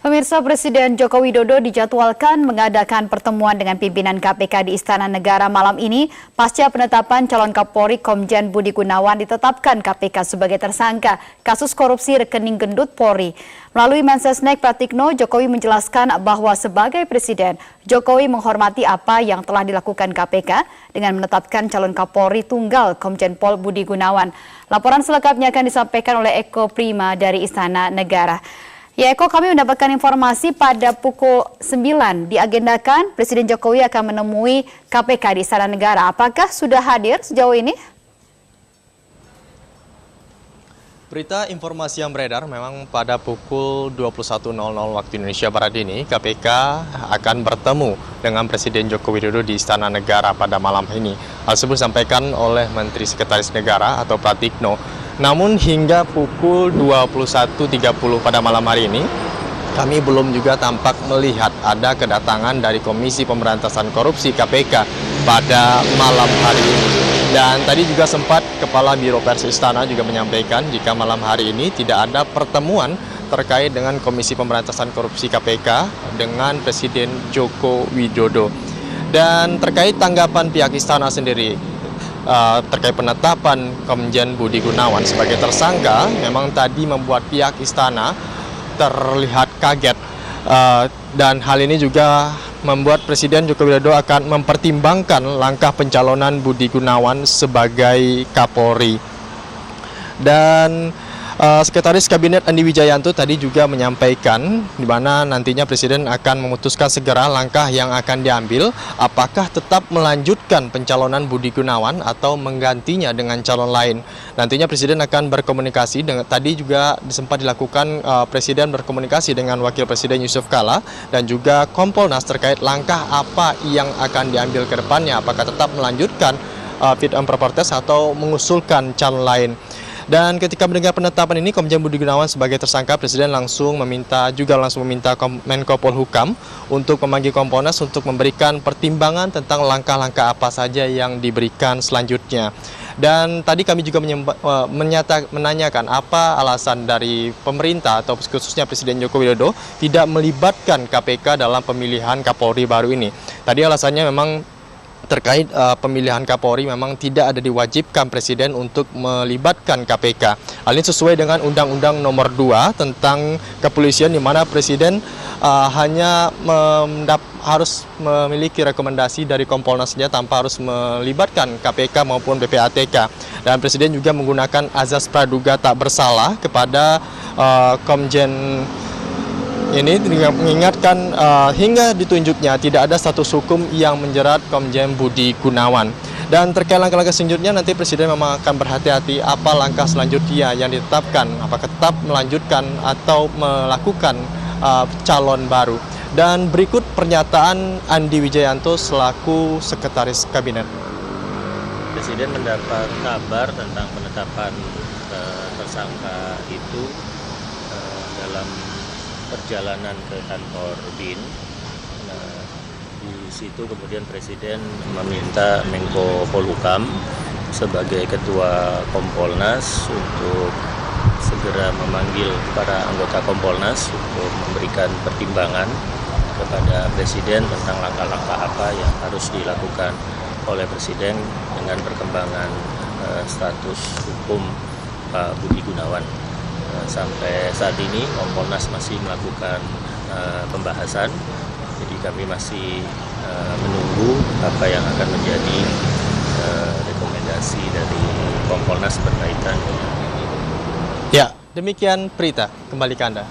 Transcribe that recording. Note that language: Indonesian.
Pemirsa, Presiden Joko Widodo dijadwalkan mengadakan pertemuan dengan pimpinan KPK di Istana Negara malam ini pasca penetapan calon Kapolri Komjen Budi Gunawan ditetapkan KPK sebagai tersangka kasus korupsi rekening gendut Polri. Melalui Mensesnek Pratikno, Jokowi menjelaskan bahwa sebagai Presiden, Jokowi menghormati apa yang telah dilakukan KPK dengan menetapkan calon Kapolri tunggal Komjen Pol Budi Gunawan. Laporan selengkapnya akan disampaikan oleh Eko Prima dari Istana Negara. Ya Eko, kami mendapatkan informasi pada pukul 9 diagendakan Presiden Jokowi akan menemui KPK di Istana Negara. Apakah sudah hadir sejauh ini? Berita informasi yang beredar memang pada pukul 21.00 waktu Indonesia Barat ini KPK akan bertemu dengan Presiden Joko Widodo di Istana Negara pada malam ini. Hal tersebut disampaikan oleh Menteri Sekretaris Negara atau Pratikno. Namun hingga pukul 21.30 pada malam hari ini, kami belum juga tampak melihat ada kedatangan dari Komisi Pemberantasan Korupsi KPK pada malam hari ini. Dan tadi juga sempat Kepala Biro Pers Istana juga menyampaikan jika malam hari ini tidak ada pertemuan terkait dengan Komisi Pemberantasan Korupsi KPK dengan Presiden Joko Widodo. Dan terkait tanggapan pihak Istana sendiri, terkait penetapan Komjen Budi Gunawan sebagai tersangka memang tadi membuat pihak istana terlihat kaget, dan hal ini juga membuat Presiden Joko Widodo akan mempertimbangkan langkah pencalonan Budi Gunawan sebagai Kapolri. Dan Sekretaris Kabinet Andi Wijayanto tadi juga menyampaikan di mana nantinya Presiden akan memutuskan segera langkah yang akan diambil, apakah tetap melanjutkan pencalonan Budi Gunawan atau menggantinya dengan calon lain. Nantinya Presiden akan berkomunikasi dengan, tadi juga sempat dilakukan Presiden berkomunikasi dengan Wakil Presiden Yusuf Kala dan juga Kompolnas terkait langkah apa yang akan diambil ke depannya, apakah tetap melanjutkan fit and proper test atau mengusulkan calon lain. Dan ketika mendengar penetapan ini Komjen Budi Gunawan sebagai tersangka, Presiden langsung meminta Menko Polhukam untuk memanggil Kompolnas untuk memberikan pertimbangan tentang langkah-langkah apa saja yang diberikan selanjutnya. Dan tadi kami juga menanyakan apa alasan dari pemerintah atau khususnya Presiden Joko Widodo tidak melibatkan KPK dalam pemilihan Kapolri baru ini. Tadi alasannya memang terkait pemilihan Kapolri memang tidak ada diwajibkan Presiden untuk melibatkan KPK. Hal ini sesuai dengan Undang-Undang Nomor 2 tentang Kepolisian, di mana Presiden hanya harus memiliki rekomendasi dari Kompolnas saja tanpa harus melibatkan KPK maupun PPATK. Dan Presiden juga menggunakan azas praduga tak bersalah kepada Komjen ini mengingatkan hingga ditunjuknya tidak ada status hukum yang menjerat Komjen Budi Gunawan. Dan terkait langkah-langkah selanjutnya nanti Presiden memang akan berhati-hati apa langkah selanjutnya yang ditetapkan, apakah tetap melanjutkan atau melakukan calon baru. Dan berikut pernyataan Andi Wijayanto selaku Sekretaris Kabinet. Presiden mendapat kabar tentang penetapan tersangka itu dalam perjalanan ke kantor BIN. Di situ kemudian Presiden meminta Menko Polhukam sebagai Ketua Kompolnas untuk segera memanggil para anggota Kompolnas untuk memberikan pertimbangan kepada Presiden tentang langkah-langkah apa yang harus dilakukan oleh Presiden dengan perkembangan status hukum Pak Budi Gunawan. Sampai saat ini Kompolnas masih melakukan pembahasan, jadi kami masih menunggu apa yang akan menjadi rekomendasi dari Kompolnas berkaitan dengan ini. Ya, demikian Prita, kembali ke Anda.